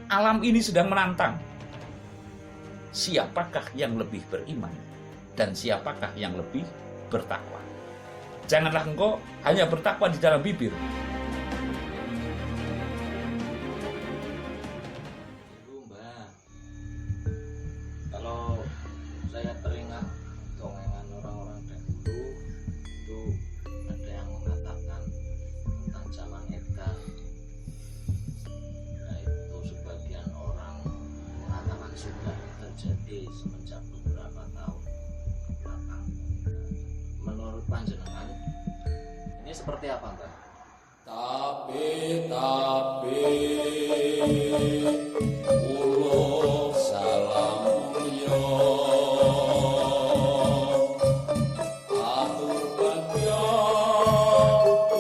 Alam ini sedang menantang. Siapakah yang lebih beriman dan siapakah yang lebih bertakwa? Janganlah engkau hanya bertakwa di dalam bibir. Ibu Mbak, kalau saya teringat dongengan orang-orang dahulu itu ada yang mengatakan tentang zaman edan. Nah, itu sebagian orang mengatakan sudah terjadi semenjak beberapa tahun belakang. Menurut panjenengan ini seperti apa, Mbak? Tapi uluk salam mulya atur bagya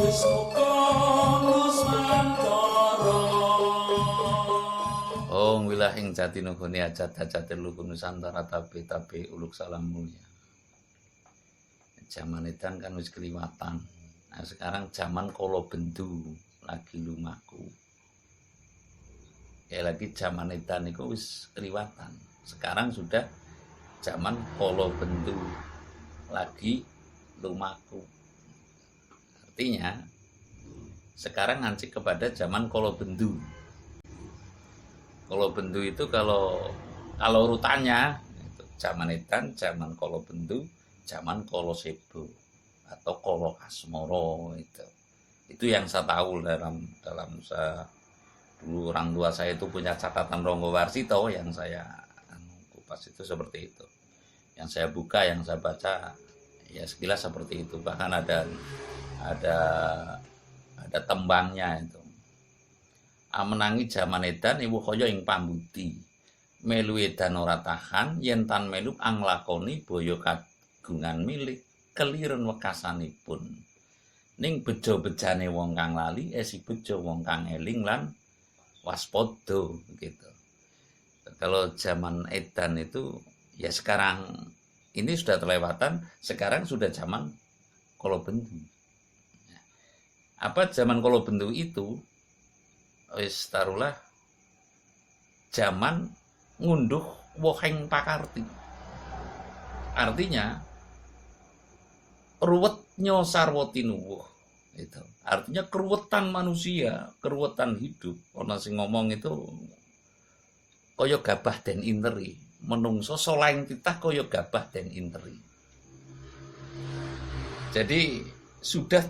wis kono santara. Om wilahing jati nugoni ajat-ajat lugu nusantara tapi uluk salam mulia. Zaman edan kan wis keliwatan. Nah, sekarang zaman kolo bendu lagi lumaku. Ya lagi zaman edan itu wis keliwatan. Sekarang sudah zaman kolo bendu lagi lumaku. Artinya sekarang ngancik kepada zaman kolo bendu. Kolo bendu itu kalau urutannya itu zaman edan, zaman kolo bendu, zaman kolo sebo atau kolo asmoro itu yang saya tahu dalam saya dulu orang tua saya itu punya catatan Ronggo Warsito yang saya kupas itu seperti itu, yang saya buka, yang saya baca ya sekilas seperti itu. Bahkan ada tembangnya itu, amenangi zaman edan ibu kaya ing pambuti melu edan ora tahan yen tan melu anglakoni boyo kagungan milik keliren wekasanipun ning bejo-bejane wong kang lali esi bejo wong kang eling lan waspada gitu. Kalau zaman edan itu ya sekarang ini sudah terlewatan, sekarang sudah zaman kolo bendu. Apa zaman kolo bendu itu? Wis taruhlah zaman ngunduh woheng pakarti. Artinya ruwetnya sarwa tinuwuh itu. Artinya keruwetan manusia, keruwetan hidup. Ana sing ngomong itu kaya gabah den interi, menungso solaing titah kaya gabah den interi. Jadi sudah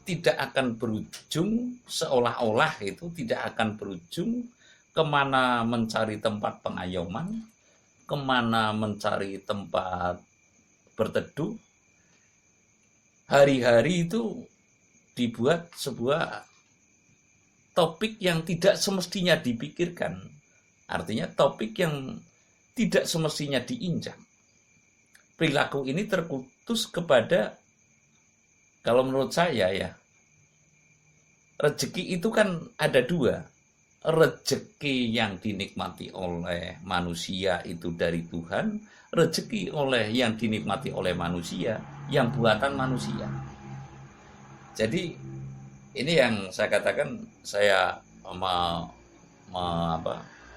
tidak akan berujung, seolah-olah itu tidak akan berujung kemana mencari tempat pengayoman, kemana mencari tempat berteduh. Hari-hari itu dibuat sebuah topik yang tidak semestinya dipikirkan. Artinya topik yang tidak semestinya diinjak. Perilaku ini terkutus kepada, kalau menurut saya ya, rezeki itu kan ada dua. Rezeki yang dinikmati oleh manusia itu dari Tuhan, rezeki yang dinikmati oleh manusia yang buatan manusia. Jadi ini yang saya katakan, saya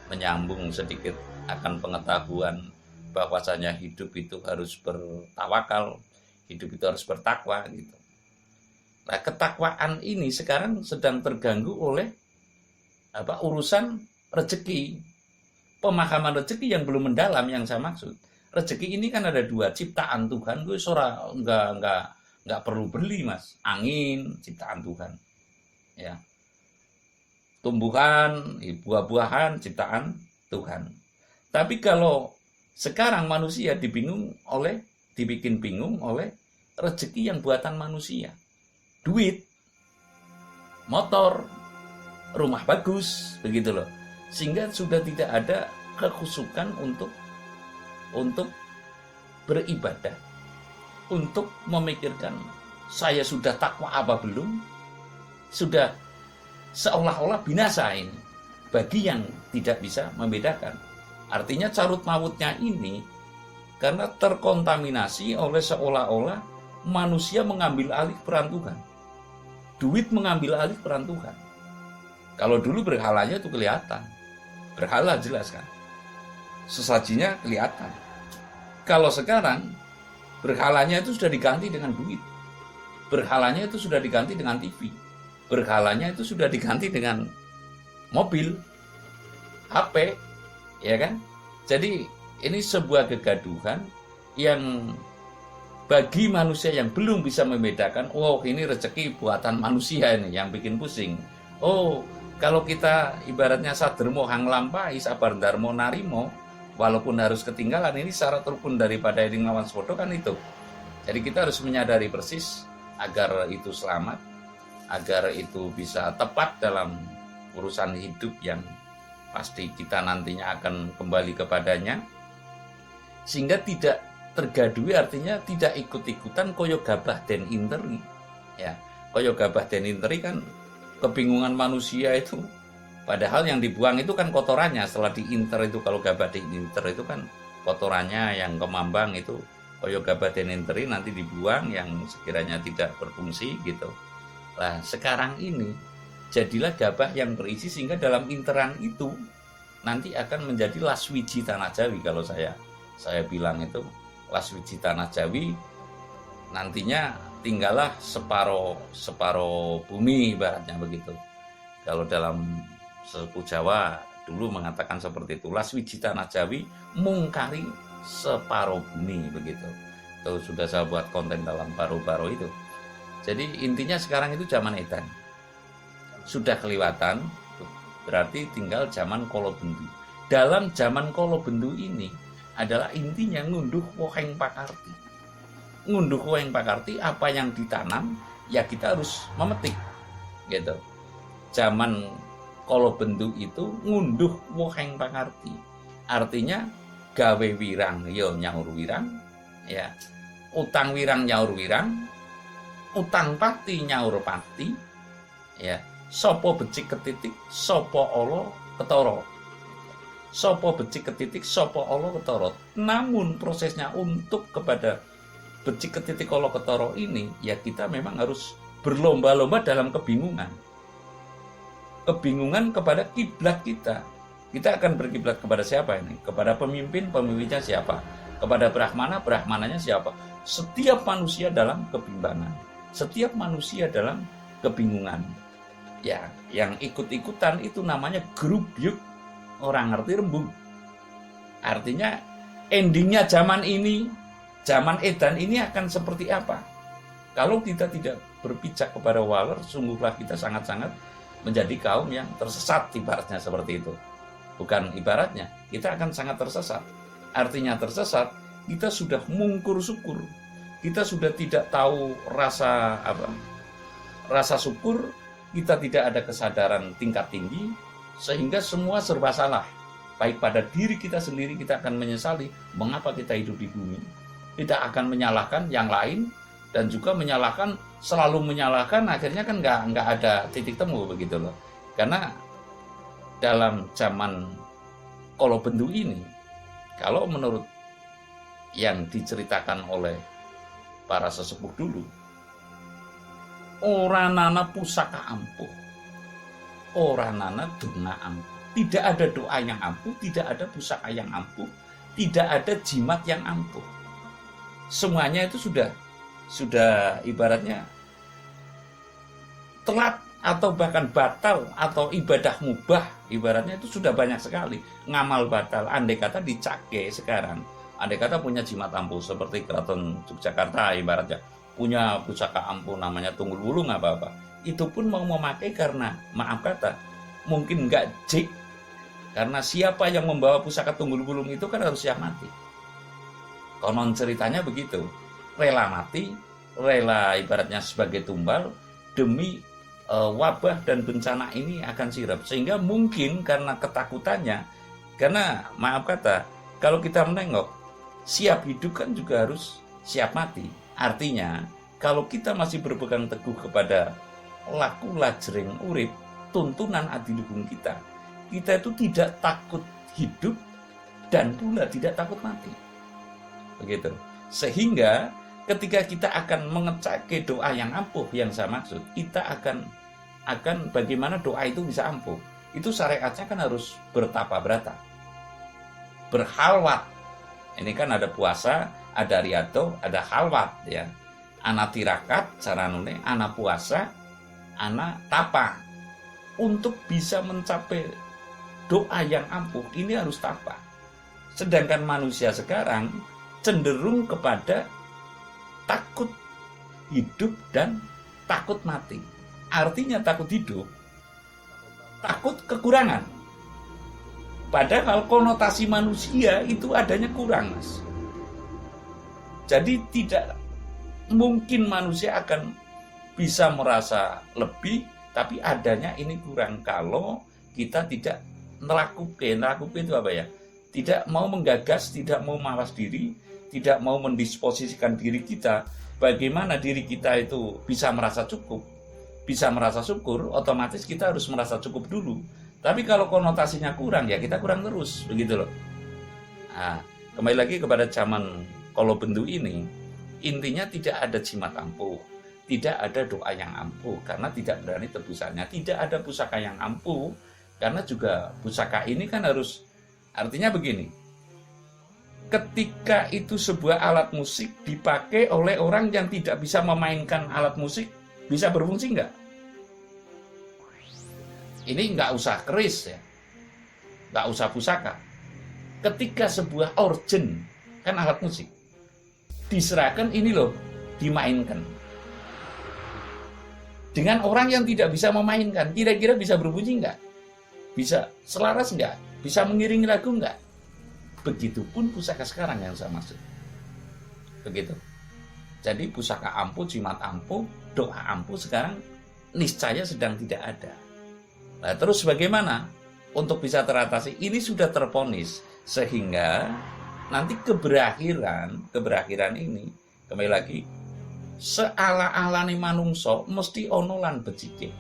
menyambung sedikit akan pengetahuan bahwasanya hidup itu harus bertawakal, hidup itu harus bertakwa gitu. Nah, ketakwaan ini sekarang sedang terganggu oleh urusan rezeki, pemahaman rezeki yang belum mendalam. Yang saya maksud, rezeki ini kan ada dua, ciptaan Tuhan, gue nggak perlu beli mas, angin ciptaan Tuhan, ya, tumbuhan, buah-buahan ciptaan Tuhan. Tapi kalau sekarang manusia dibikin bingung oleh rezeki yang buatan manusia, duit, motor, rumah bagus, begitu loh, sehingga sudah tidak ada kekhusukan untuk beribadah, untuk memikirkan saya sudah takwa apa belum, sudah seolah-olah binasa ini bagi yang tidak bisa membedakan. Artinya carut mautnya ini karena terkontaminasi oleh seolah-olah manusia mengambil alih peran Tuhan, duit mengambil alih peran Tuhan. Kalau dulu berhalanya itu kelihatan, Berhala jelas kan, sesajinya kelihatan. Kalau sekarang berhalanya itu sudah diganti dengan duit, berhalanya itu sudah diganti dengan TV, berhalanya itu sudah diganti dengan mobil, HP, ya kan? Jadi ini sebuah kegaduhan yang bagi manusia yang belum bisa membedakan, oh ini rezeki buatan manusia ini yang bikin pusing. Oh, kalau kita ibaratnya sadermo hang lampai sabar darmo narimo, walaupun harus ketinggalan, ini syarat rukun daripada iring lawan sepodo kan itu. Jadi kita harus menyadari persis agar itu selamat, agar itu bisa tepat dalam urusan hidup yang pasti kita nantinya akan kembali kepadanya, sehingga tidak tergadui, artinya tidak ikut-ikutan koyo gabah den interi. Ya, koyo gabah den interi kan kebingungan manusia itu. Padahal yang dibuang itu kan kotorannya. Setelah diinter itu, kalau gabah diinter itu kan kotorannya yang kemambang itu koyo gabah den interi, nanti dibuang yang sekiranya tidak berfungsi gitu. Nah, sekarang ini jadilah gabah yang berisi, sehingga dalam interan itu nanti akan menjadi laswiji tanah Jawi. Kalau saya bilang itu laswiji tanah Jawi, nantinya tinggallah separuh bumi ibaratnya begitu. Kalau dalam sesepuh Jawa dulu mengatakan seperti itu, laswiji tanah Jawi mungkari separuh bumi begitu. Itu sudah saya buat konten dalam baro-baro itu. Jadi intinya sekarang itu zaman edan sudah kelewatan, berarti tinggal zaman kolobendu. Dalam zaman kolobendu ini adalah intinya ngunduh woheng pakarti. Ngunduh woheng pakarti, apa yang ditanam ya kita harus memetik gitu. Zaman kolobendu itu ngunduh woheng pakarti, artinya gawe wirang yo nyaur wirang, ya utang wirang nyaur wirang, utang pati nyaur pati, ya sopo becik ketitik, sopo olo ketoro. Sopo becik ketitik, sopo olo ketoro. Namun prosesnya untuk kepada becik ketitik olo ketoro ini, ya kita memang harus berlomba-lomba dalam kebingungan. Kebingungan kepada kiblat kita. Kita akan berkiblat kepada siapa ini? Kepada pemimpin, pemimpinnya siapa? Kepada Brahmana, Brahmananya siapa? Setiap manusia dalam kebimbangan. Setiap manusia dalam kebingungan. Ya, yang ikut-ikutan itu namanya grubyuk, orang ngerti rembug. Artinya endingnya zaman ini, zaman edan ini akan seperti apa? Kalau kita tidak berpijak kepada waler, sungguhlah kita sangat-sangat menjadi kaum yang tersesat, ibaratnya seperti itu. Bukan ibaratnya, kita akan sangat tersesat. Artinya tersesat, kita sudah mungkur syukur. Kita sudah tidak tahu rasa syukur. Kita tidak ada kesadaran tingkat tinggi, sehingga semua serba salah. Baik pada diri kita sendiri, kita akan menyesali mengapa kita hidup di bumi. Kita akan menyalahkan yang lain, dan juga selalu menyalahkan, akhirnya kan nggak ada titik temu begitu loh. Karena dalam zaman kolobendu ini, kalau menurut yang diceritakan oleh para sesepuh dulu, ora nana pusaka ampuh, ora nana donga ampuh. Tidak ada doa yang ampuh, tidak ada pusaka yang ampuh, tidak ada jimat yang ampuh. Semuanya itu sudah ibaratnya telat atau bahkan batal, atau ibadah mubah, ibaratnya itu sudah banyak sekali. Ngamal batal, andai kata dicake sekarang, andai kata punya jimat ampuh seperti Keraton Yogyakarta ibaratnya punya pusaka ampuh namanya Tunggul Wulung apa-apa, itu pun mau memakai karena maaf kata mungkin nggak jik, karena siapa yang membawa pusaka Tunggul Wulung itu kan harus siap mati. Konon ceritanya begitu, rela mati, rela ibaratnya sebagai tumbal demi wabah dan bencana ini akan sirap. Sehingga mungkin karena ketakutannya, karena maaf kata kalau kita menengok siap hidup kan juga harus siap mati. Artinya kalau kita masih berpegang teguh kepada laku lajreng urip, tuntunan adiluhung kita itu tidak takut hidup dan pula tidak takut mati. Begitu. Sehingga ketika kita akan mengecake doa yang ampuh, yang saya maksud, kita akan bagaimana doa itu bisa ampuh. itu syariatnya kan harus bertapa berata, berhalwat. Ini kan ada puasa, ada riyadhah, ada halwat ya. Ana tirakat caranune, ana puasa, ana tapa. Untuk bisa mencapai doa yang ampuh ini harus tapa. Sedangkan manusia sekarang cenderung kepada takut hidup dan takut mati. Artinya takut hidup, takut kekurangan. Padahal konotasi manusia itu adanya kurang, Mas. Jadi tidak mungkin manusia akan bisa merasa lebih, tapi adanya ini kurang kalau kita tidak melakukan itu apa ya? Tidak mau menggagas, tidak mau mawas diri, tidak mau mendisposisikan diri kita bagaimana diri kita itu bisa merasa cukup, bisa merasa syukur, otomatis kita harus merasa cukup dulu. Tapi kalau konotasinya kurang, ya kita kurang terus, begitu loh. Nah, kembali lagi kepada zaman kolobendu ini, intinya tidak ada jimat ampuh, tidak ada doa yang ampuh, karena tidak berani tebusannya. Tidak ada pusaka yang ampuh, karena juga pusaka ini kan harus, artinya begini, ketika itu sebuah alat musik dipakai oleh orang yang tidak bisa memainkan alat musik, bisa berfungsi nggak? Ini nggak usah keris ya, nggak usah pusaka. Ketika sebuah organ, kan alat musik, diserahkan ini loh, dimainkan. Dengan orang yang tidak bisa memainkan, kira-kira bisa berbunyi nggak? Bisa selaras nggak? Bisa mengiringi lagu nggak? Begitupun pusaka sekarang yang saya maksud. Begitu. Jadi pusaka ampuh, jimat ampuh, doa ampuh sekarang niscaya sedang tidak ada. Nah, terus bagaimana untuk bisa teratasi? Ini sudah terponis sehingga nanti keberakhiran ini kembali lagi seala-alane manungso mesti ono lan becike.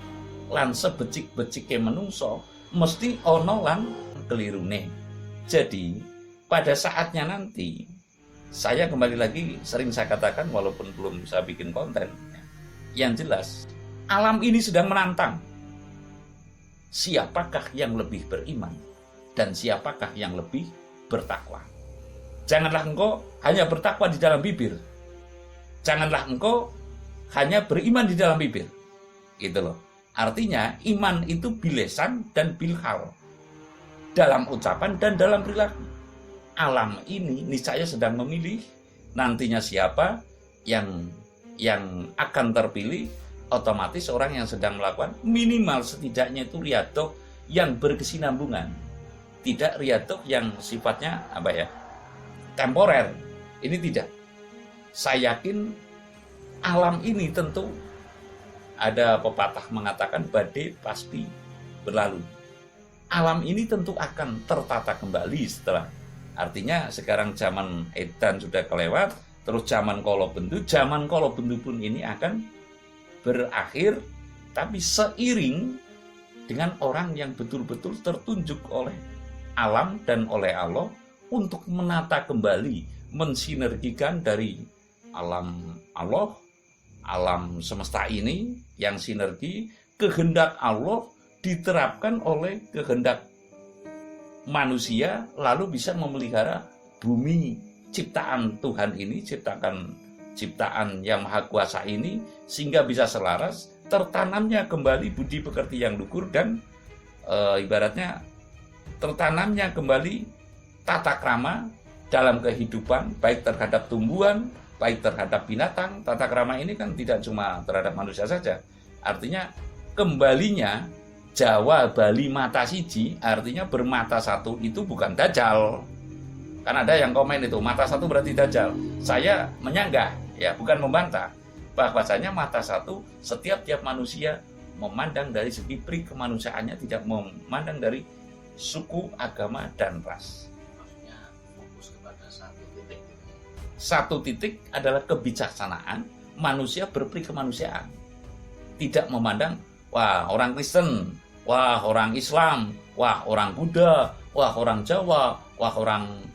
Lan sebecik-becike manungso mesti ono lan kelirune. Jadi pada saatnya nanti, saya kembali lagi sering saya katakan walaupun belum bisa bikin konten, yang jelas alam ini sedang menantang. Siapakah yang lebih beriman dan siapakah yang lebih bertakwa? Janganlah engkau hanya bertakwa di dalam bibir. Janganlah engkau hanya beriman di dalam bibir. Gitu loh. Artinya iman itu bilesan dan bilhal. Dalam ucapan dan dalam perilaku. Alam ini niscaya sedang memilih nantinya siapa yang akan terpilih. Otomatis orang yang sedang melakukan minimal setidaknya itu riyadhah yang berkesinambungan, tidak riyadhah yang sifatnya apa ya, temporer. Ini tidak. Saya yakin alam ini tentu ada pepatah mengatakan badai pasti berlalu. Alam ini tentu akan tertata kembali setelah. Artinya sekarang zaman edan sudah kelewat, terus zaman kolobendu pun ini akan berakhir, tapi seiring dengan orang yang betul-betul tertunjuk oleh alam dan oleh Allah untuk menata kembali, mensinergikan dari alam Allah, alam semesta ini yang sinergi, kehendak Allah diterapkan oleh kehendak manusia, lalu bisa memelihara bumi ciptaan Tuhan ini, ciptaan yang maha kuasa ini, sehingga bisa selaras tertanamnya kembali budi pekerti yang luhur dan ibaratnya tertanamnya kembali tata krama dalam kehidupan, baik terhadap tumbuhan, baik terhadap binatang. Tata krama ini kan tidak cuma terhadap manusia saja, artinya kembalinya Jawa Bali mata siji, artinya bermata satu itu bukan dajjal. Kan ada yang komen itu mata satu berarti dajjal. Saya menyanggah, ya bukan membantah, bahwasanya mata satu setiap manusia memandang dari segi pri kemanusiaannya, tidak memandang dari suku, agama dan ras. Maksudnya fokus kepada satu titik. Satu titik adalah kebijaksanaan manusia berperi kemanusiaan, tidak memandang wah orang Kristen, wah orang Islam, wah orang Buddha, wah orang Jawa, wah orang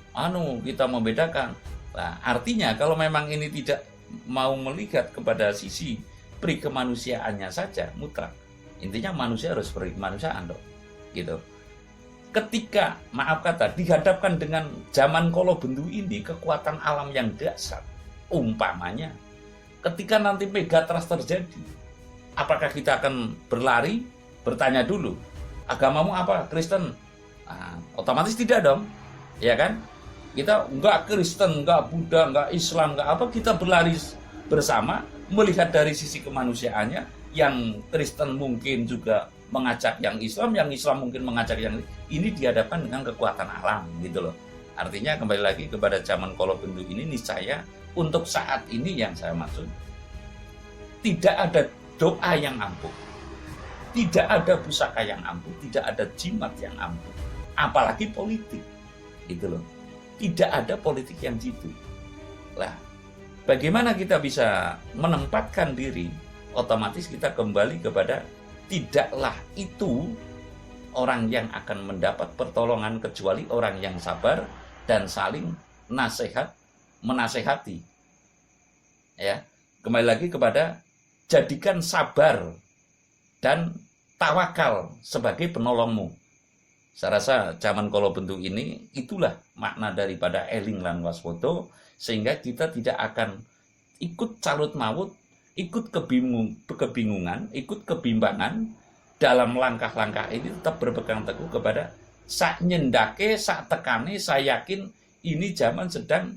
kita membedakan. Nah, artinya kalau memang ini tidak mau melihat kepada sisi pri kemanusiaannya saja mutlak. Intinya manusia harus beri kemanusiaan dong. gitu. Ketika maaf kata dihadapkan dengan zaman kala bendu ini, kekuatan alam yang dahsyat, umpamanya ketika nanti Megatrust terjadi, apakah kita akan berlari bertanya dulu agamamu apa, Kristen? Nah, otomatis tidak dong, ya kan? Kita enggak Kristen, enggak Buddha, enggak Islam, enggak apa, kita berlari bersama melihat dari sisi kemanusiaannya. Yang Kristen mungkin juga mengajak yang Islam mungkin mengajak yang ini dihadapkan dengan kekuatan alam gitu loh. Artinya kembali lagi kepada zaman kala bendu ini, niscaya untuk saat ini yang saya maksud tidak ada doa yang ampuh, tidak ada pusaka yang ampuh, tidak ada jimat yang ampuh, apalagi politik gitu loh. Tidak ada politik yang jitu. Lah, bagaimana kita bisa menempatkan diri? Otomatis kita kembali kepada tidaklah itu orang yang akan mendapat pertolongan kecuali orang yang sabar dan saling menasehati. Ya, kembali lagi kepada jadikan sabar dan tawakal sebagai penolongmu. Saya rasa zaman kala bendu ini itulah makna daripada eling lan waspada, sehingga kita tidak akan ikut calut maut, ikut kebingungan, ikut kebimbangan dalam langkah-langkah ini, tetap berpegang teguh kepada sak nyendake, sak tekane, saya yakin ini zaman sedang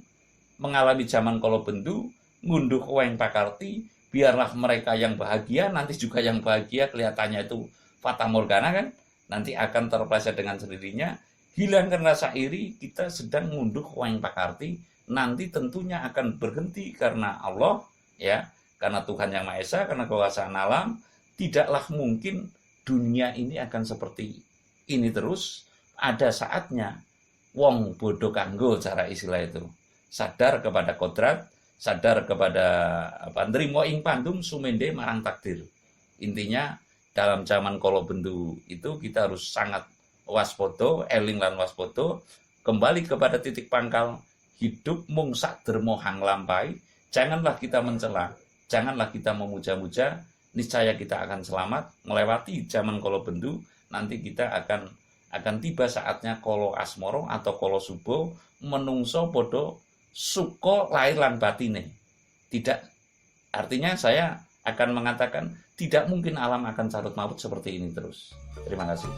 mengalami zaman kala bendu, ngunduh weng pakarti, biarlah mereka yang bahagia, nanti juga yang bahagia kelihatannya itu fata morgana kan, nanti akan terpleset dengan sendirinya. Hilangkan rasa iri, kita sedang ngunduh weng pakarti, nanti tentunya akan berhenti karena Allah, ya, karena Tuhan Yang Maha Esa, karena kekuasaan alam. Tidaklah mungkin dunia ini akan seperti ini terus. Ada saatnya wong bodoh kanggo, cara istilah itu, sadar kepada kodrat, sadar kepada nrimo ing pandum sumende marang takdir. Intinya dalam zaman kala bendu itu kita harus sangat waspada, eling lan waspada, kembali kepada titik pangkal hidup mung sak derma hang lampai. Janganlah kita mencela, janganlah kita memuja-muja, niscaya kita akan selamat melewati zaman kala bendu. Nanti kita akan tiba saatnya kala asmara atau kala subuh, menungso padha suka lahir lan batine. Tidak, artinya saya akan mengatakan tidak mungkin alam akan carut marut seperti ini terus. Terima kasih.